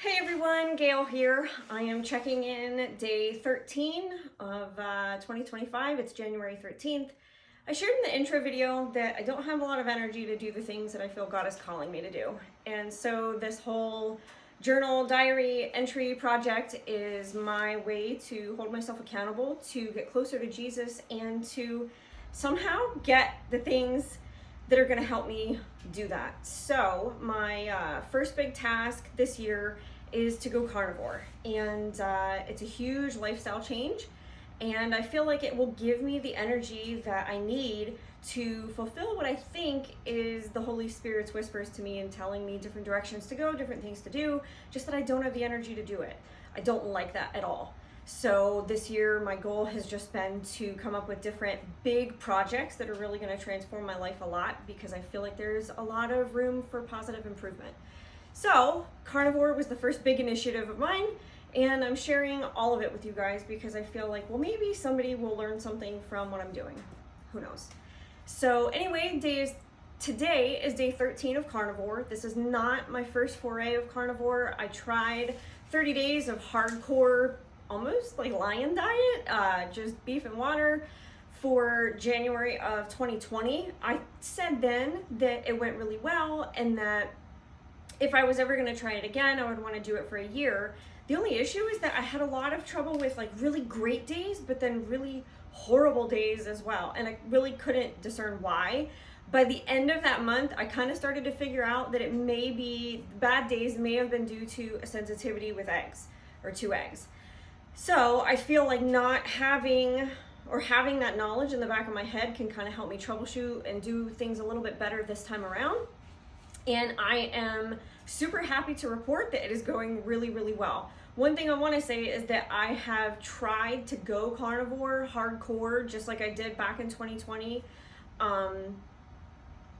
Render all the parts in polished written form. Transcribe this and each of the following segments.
Hey everyone, Gail here. I am checking in day 13 of 2025. It's January 13th. I shared in the intro video that I don't have a lot of energy to do the things that I feel God is calling me to do. And so this whole journal diary entry project is my way to hold myself accountable, to get closer to Jesus, and to somehow get the things that are going to help me do that. So my first big task this year is to go carnivore, and it's a huge lifestyle change, and I feel like it will give me the energy that I need to fulfill what I think is the Holy Spirit's whispers to me and telling me different directions to go, different things to do, just that I don't have the energy to do it. I don't like that at all. So this year, my goal has just been to come up with different big projects that are really going to transform my life a lot, because I feel like there's a lot of room for positive improvement. So carnivore was the first big initiative of mine, and I'm sharing all of it with you guys because I feel like, well, maybe somebody will learn something from what I'm doing. Who knows? So anyway, today is day 13 of carnivore. This is not my first foray of carnivore. I tried 30 days of hardcore, almost like lion diet, just beef and water for January of 2020. I said then that it went really well, and that if I was ever going to try it again, I would want to do it for a year. The only issue is that I had a lot of trouble with like really great days, but then really horrible days as well. And I really couldn't discern why. By the end of that month, I kind of started to figure out that it may be, bad days may have been due to a sensitivity with eggs, or 2 eggs. So I feel like not having that knowledge in the back of my head can kind of help me troubleshoot and do things a little bit better this time around. And I am super happy to report that it is going really, really well. One thing I want to say is that I have tried to go carnivore hardcore, just like I did back in 2020,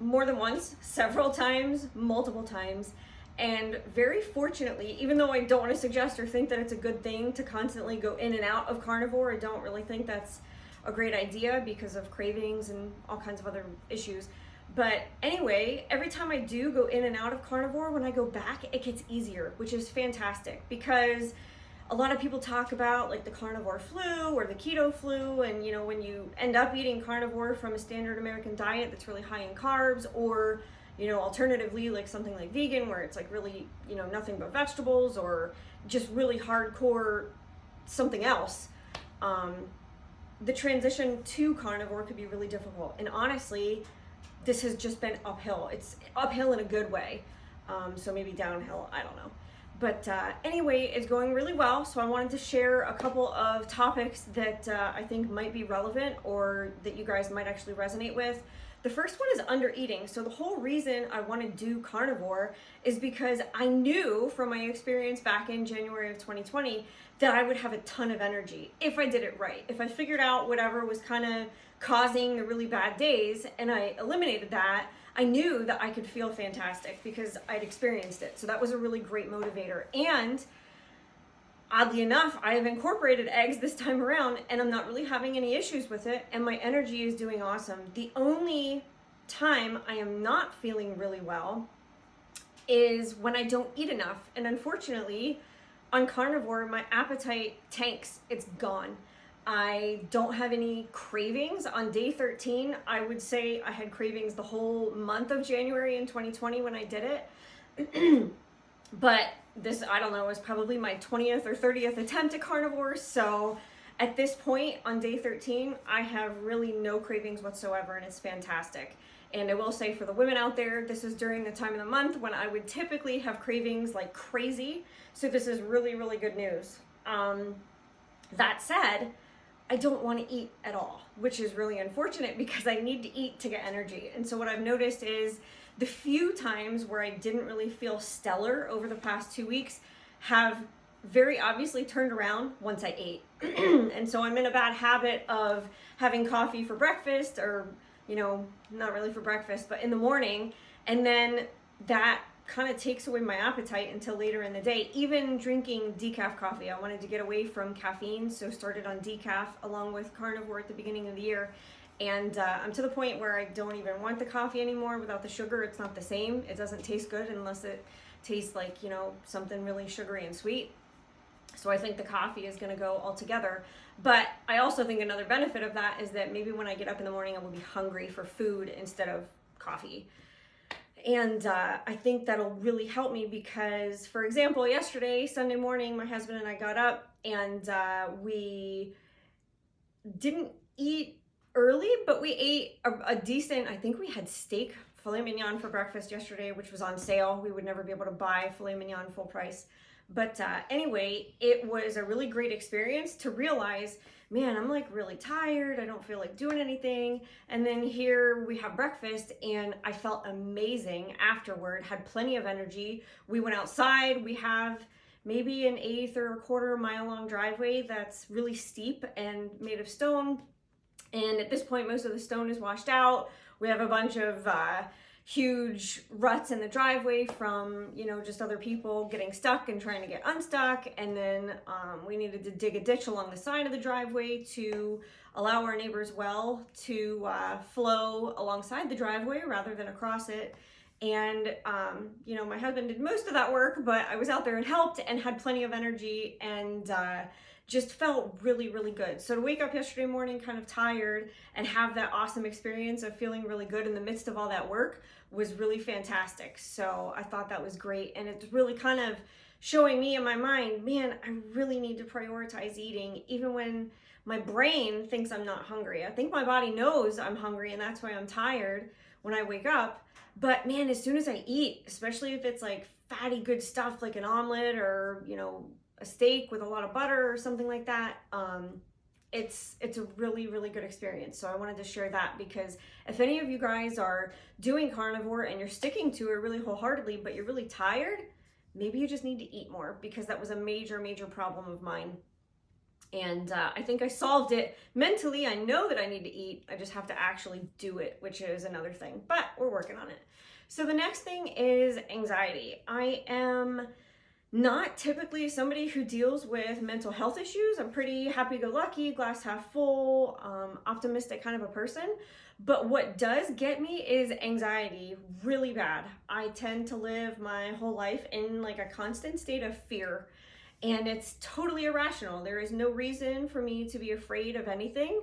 more than once, several times, multiple times. And very fortunately, even though I don't want to suggest or think that it's a good thing to constantly go in and out of carnivore, I don't really think that's a great idea because of cravings and all kinds of other issues. But anyway, every time I do go in and out of carnivore, when I go back, it gets easier, which is fantastic, because a lot of people talk about like the carnivore flu or the keto flu, and you know, when you end up eating carnivore from a standard American diet that's really high in carbs, or you know, alternatively like something like vegan where it's like really, you know, nothing but vegetables, or just really hardcore something else, the transition to carnivore could be really difficult. And honestly, this has just been uphill. It's uphill in a good way. So maybe downhill, I don't know. But anyway, it's going really well. So I wanted to share a couple of topics that I think might be relevant, or that you guys might actually resonate with. The first one is under eating. So the whole reason I want to do carnivore is because I knew from my experience back in January of 2020 that I would have a ton of energy if I did it right. If I figured out whatever was kind of causing the really bad days and I eliminated that, I knew that I could feel fantastic because I'd experienced it. So that was a really great motivator. And oddly enough, I have incorporated eggs this time around, and I'm not really having any issues with it, and my energy is doing awesome. The only time I am not feeling really well is when I don't eat enough. And unfortunately, on carnivore, my appetite tanks. It's gone. I don't have any cravings. On day 13, I would say I had cravings the whole month of January in 2020 when I did it. But this, I don't know, was probably my 20th or 30th attempt at carnivore. So at this point on day 13, I have really no cravings whatsoever, and it's fantastic. And I will say, for the women out there, this is during the time of the month when I would typically have cravings like crazy. So this is really, really good news. That said, I don't want to eat at all, which is really unfortunate because I need to eat to get energy. And so what I've noticed is the few times where I didn't really feel stellar over the past 2 weeks have very obviously turned around once I ate. And so I'm in a bad habit of having coffee for breakfast, or, you know, not really for breakfast, but in the morning. And then that kind of takes away my appetite until later in the day. Even drinking decaf coffee, I wanted to get away from caffeine, so started on decaf along with carnivore at the beginning of the year. And I'm to the point where I don't even want the coffee anymore. Without the sugar, it's not the same. It doesn't taste good unless it tastes like, you know, something really sugary and sweet. So I think the coffee is going to go altogether. But I also think another benefit of that is that maybe when I get up in the morning, I will be hungry for food instead of coffee. And I think that'll really help me because, for example, yesterday, Sunday morning, my husband and I got up and we didn't eat early, but we ate a decent, I think we had steak, filet mignon for breakfast yesterday, which was on sale. We would never be able to buy filet mignon full price. But anyway, it was a really great experience to realize, man, I'm like really tired. I don't feel like doing anything. And then here we have breakfast and I felt amazing afterward, had plenty of energy. We went outside. We have maybe an 1/8 or 1/4 mile long driveway that's really steep and made of stone. And at this point, most of the stone is washed out. We have a bunch of huge ruts in the driveway from, you know, just other people getting stuck and trying to get unstuck. And then we needed to dig a ditch along the side of the driveway to allow our neighbor's well to flow alongside the driveway rather than across it. And, you know, my husband did most of that work, but I was out there and helped and had plenty of energy and just felt really, really good. So to wake up yesterday morning kind of tired and have that awesome experience of feeling really good in the midst of all that work was really fantastic. So I thought that was great. And it's really kind of showing me in my mind, man, I really need to prioritize eating even when my brain thinks I'm not hungry. I think my body knows I'm hungry and that's why I'm tired when I wake up. But man, as soon as I eat, especially if it's like fatty good stuff like an omelet or, you know, a steak with a lot of butter or something like that, it's a really, really good experience. So I wanted to share that because if any of you guys are doing carnivore and you're sticking to it really wholeheartedly, but you're really tired, maybe you just need to eat more because that was a major, major problem of mine. And I think I solved it mentally. I know that I need to eat. I just have to actually do it, which is another thing, but we're working on it. So the next thing is anxiety. I am not typically somebody who deals with mental health issues. I'm pretty happy-go-lucky, glass half full, optimistic kind of a person. But what does get me is anxiety really bad. I tend to live my whole life in like a constant state of fear. And it's totally irrational. There is no reason for me to be afraid of anything,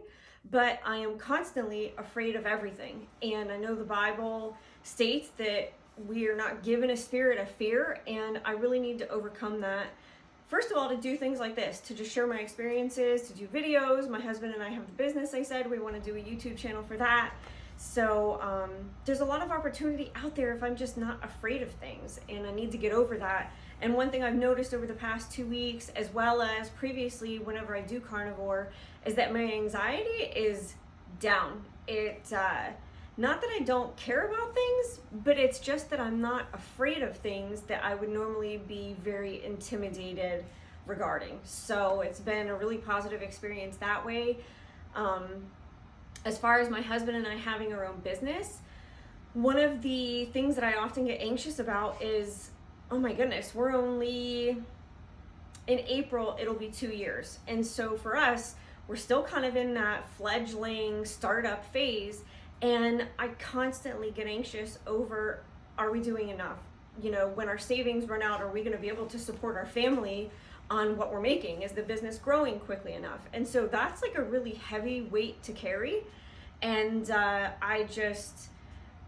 but I am constantly afraid of everything. And I know the Bible states that we are not given a spirit of fear, and I really need to overcome that. First of all, to do things like this, to just share my experiences, to do videos. My husband and I have the business, I said. We want to do a YouTube channel for that. So there's a lot of opportunity out there if I'm just not afraid of things, and I need to get over that. And one thing I've noticed over the past 2 weeks, as well as previously whenever I do carnivore, is that my anxiety is down. Not that I don't care about things, but it's just that I'm not afraid of things that I would normally be very intimidated regarding. So it's been a really positive experience that way. As far as my husband and I having our own business, one of the things that I often get anxious about is, oh my goodness, we're only, in April, it'll be 2 years. And so for us, we're still kind of in that fledgling startup phase. And I constantly get anxious over, are we doing enough? You know, when our savings run out, are we going to be able to support our family on what we're making? Is the business growing quickly enough? And so that's like a really heavy weight to carry. And I just,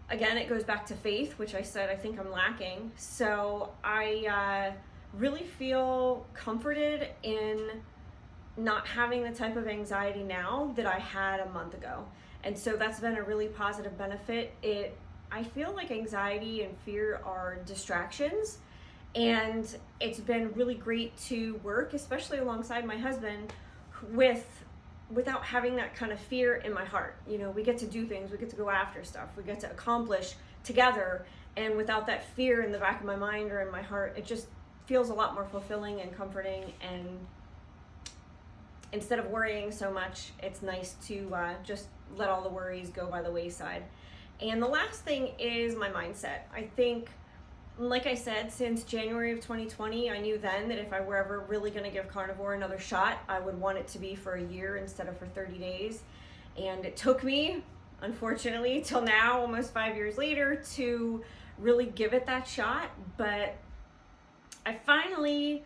again, it goes back to faith, which I said I think I'm lacking. So I really feel comforted in not having the type of anxiety now that I had a month ago. And so that's been a really positive benefit. I feel like anxiety and fear are distractions, and it's been really great to work, especially alongside my husband, without having that kind of fear in my heart. You know, we get to do things, we get to go after stuff, we get to accomplish together, and without that fear in the back of my mind or in my heart, it just feels a lot more fulfilling and comforting. And instead of worrying so much, it's nice to just let all the worries go by the wayside. And the last thing is my mindset. I think, like I said, since January of 2020, I knew then that if I were ever really going to give carnivore another shot, I would want it to be for a year instead of for 30 days. And it took me, unfortunately, till now, almost 5 years later, to really give it that shot. But I finally,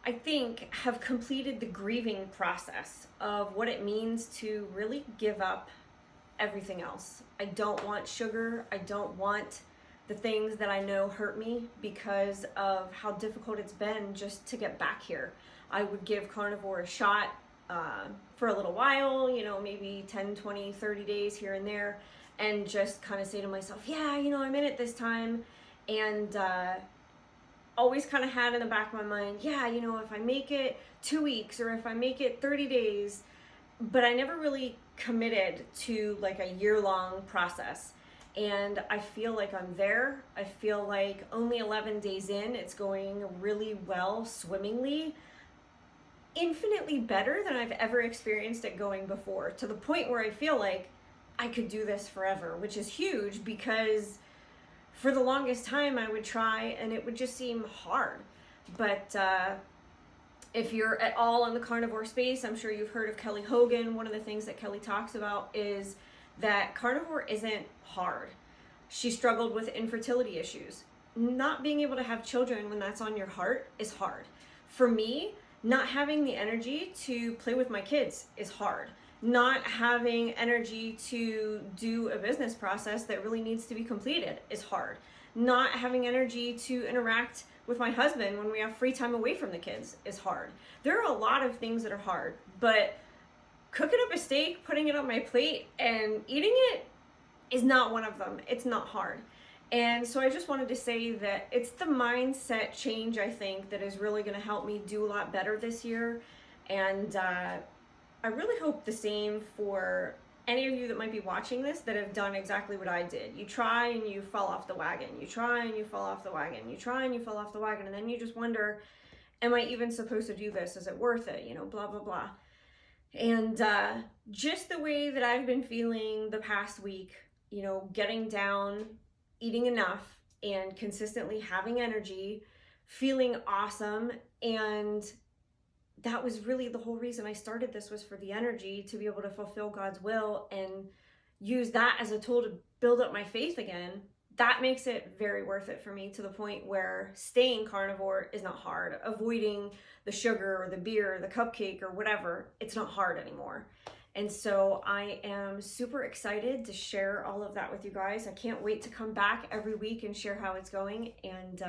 I think, have completed the grieving process of what it means to really give up everything else. I don't want sugar. I don't want the things that I know hurt me because of how difficult it's been just to get back here. I would give carnivore a shot for a little while, you know, maybe 10, 20, 30 days here and there, and just kind of say to myself, yeah, you know, I'm in it this time. And always kind of had in the back of my mind, yeah, you know, if I make it 2 weeks or if I make it 30 days, but I never really committed to like a year-long process. And I feel like I'm there. I feel like only 11 days in, it's going really well, swimmingly, infinitely better than I've ever experienced it going before, to the point where I feel like I could do this forever, which is huge because for the longest time I would try and it would just seem hard. But if you're at all in the carnivore space, I'm sure you've heard of Kelly Hogan. One of the things that Kelly talks about is that carnivore isn't hard. She struggled with infertility issues. Not being able to have children when that's on your heart is hard. For me, not having the energy to play with my kids is hard. Not having energy to do a business process that really needs to be completed is hard. Not having energy to interact with my husband when we have free time away from the kids is hard. There are a lot of things that are hard, but cooking up a steak, putting it on my plate, and eating it is not one of them. It's not hard. And so I just wanted to say that it's the mindset change, I think, that is really going to help me do a lot better this year. And I really hope the same for any of you that might be watching this that have done exactly what I did. You try and you fall off the wagon. You try and you fall off the wagon. You try and you fall off the wagon. And then you just wonder, am I even supposed to do this? Is it worth it? You know, blah, blah, blah. And just the way that I've been feeling the past week, you know, getting down, eating enough, and consistently having energy, feeling awesome. And that was really the whole reason I started this, was for the energy to be able to fulfill God's will and use that as a tool to build up my faith again. That makes it very worth it for me, to the point where staying carnivore is not hard. Avoiding the sugar or the beer or the cupcake or whatever, it's not hard anymore. And so I am super excited to share all of that with you guys. I can't wait to come back every week and share how it's going, and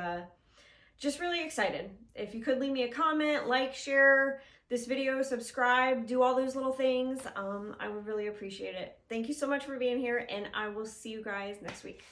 just really excited. If you could leave me a comment, like, share this video, subscribe, do all those little things, I would really appreciate it. Thank you so much for being here, and I will see you guys next week.